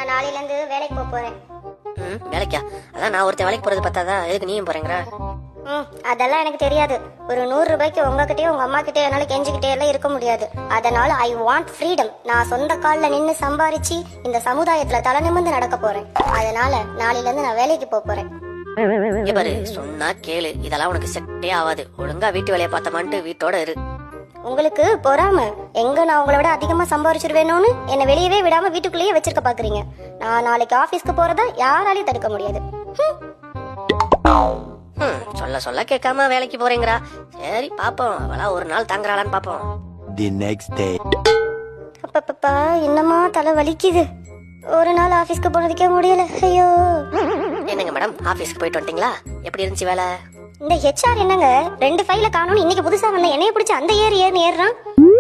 நான் நாளையிலேருந்து வேலைக்கு போறேன். வேலைக்கா? அதான் நான் ஒருத்தன் வேலைக்கு போறது பார்த்தாதா எதுக்கு நீயும் போறேங்கிற? அதெல்லாம் எனக்கு தெரியாது. ஒரு 100 ரூபாய்க்கு உங்ககிட்டயோ உங்க அம்மா கிட்டே என்னால கெஞ்சிக்கிட்டே எல்லாம் இருக்க முடியாது. அதனால ஐ வாண்ட் ஃப்ரீடம். நான் சொந்த கால்ல நின்னு சம்பாரிச்சு இந்த சமுதாயத்துல தலை நிமிர்ந்து நடக்க போறேன். அதனால நாளையில இருந்து நான் வேலைக்கு போறேன். பாரு, சொன்னா கேளு, இதெல்லாம் உனக்கு செட்டே ஆகாது. ஒழுங்கா வீட்டு வேலையை பார்த்தமான்ட்டு வீட்டோட இரு. உங்களுக்கு பொறாம எங்க நான் உங்களை விட அதிகமா சம்பாரிச்சிருவேணும்னு என்னை வெளியவே விடாம வீட்டுக்குள்ளேயே வச்சிருக்க பாக்குறீங்க. நான் நாளைக்கு ஆபீஸ்க்கு போறத யாராலையும் தடுக்க முடியாது. சொல்ல சொல்ல கேட்காம வேலைக்கு போறேங்கிறா. சரி பாப்போம், அவளா ஒரு நாள் தாங்குறாளான்னு பாப்போம். The next day. அப்பப்பா என்னமா தலை வலிக்குது. ஒரு நாள் ஆபீஸ்க்கு போனதுக்கே முடியல. ஐயோ. என்னங்க மேடம், ஆபீஸ்க்கு போயிட்டு வந்துட்டீங்களா? எப்படி இருந்துச்சு வேலை? இந்த ஹெச்ஆர் என்னங்க 2 ஃபைல காணோம்னு இன்னைக்கு புதுசா வந்த என்னைய பிடிச்சி அந்த ஏறுன்னு ஏறுறான்.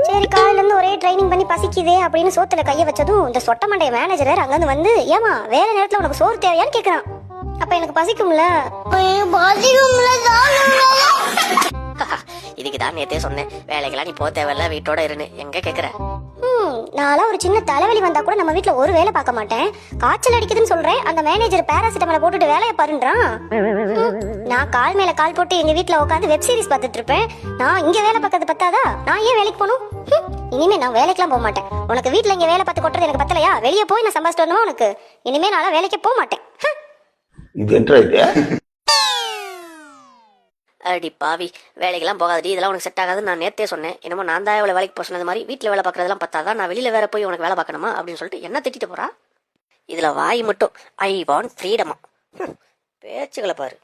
சரி காலையில இருந்து ஒரே ட்ரைனிங் பண்ணி பசிக்குதே அப்படின்னு சோத்துல கைய வச்சதும் இந்த சொட்ட மண்டைய மேனேஜர் அங்கிருந்து வந்து ஏமா வேலை நேரத்துல உனக்கு சோறு தேவையான்னு கேக்குறான். அப்ப எனக்கு பசிக்கும்ல. இதுக்கு தான் நேத்தே சொன்னேன், வேலைக்கெல்லாம் நீ போ தேவையில்ல, வீட்டோட இருன்னு. எங்க கேக்குற? நான்லாம் ஒரு சின்ன தலைவலி வந்தா கூட நம்ம வீட்டுல ஒரு வேலை பார்க்க மாட்டேன். காய்ச்சல் அடிக்குதுன்னு சொல்றேன், அந்த மேனேஜர் பேராசிட்டமால போட்டுட்டு வேலையை பாருன்றான். நான் கால் மேல கால் போட்டு எங்க வீட்டுல உட்காந்து வெப் சீரிஸ் பார்த்துட்டு இருப்பேன். நான் இங்க வேலை பார்க்கறது பத்தாதா? நான் ஏன் வேலைக்கு போகணும்? இனிமே நான் வேலைக்கெல்லாம் போக மாட்டேன். உனக்கு வீட்டுல இங்க வேலை பார்த்து கொட்டுறது எனக்கு பத்தலையா? வெளியே போய் நான் சம்பாதிச்சிட்டு வரணுமா உனக்கு? இனிமே நான் வேலைக்கு போக மாட்டேன். அடி பாவி, வேலைக்கெல்லாம் போகாதடி, இதெல்லாம் உனக்கு செட் ஆகாதுன்னு நான் நேத்தே சொன்னேன். என்னமோ நான் தான் இவ்வளவு வேலைக்கு போக சொன்னது மாதிரி வீட்டுல வேலை பார்க்கறதெல்லாம் பத்தாதான், நான் வெளியில வேற போய் உனக்கு வேலை பார்க்கணுமா அப்படின்னு சொல்லிட்டு என்ன திட்டிட்டு போறா. இதுல வாய் மட்டும் ஐ வாண்ட் ஃப்ரீடமா. பேச்சுகளை பாரு.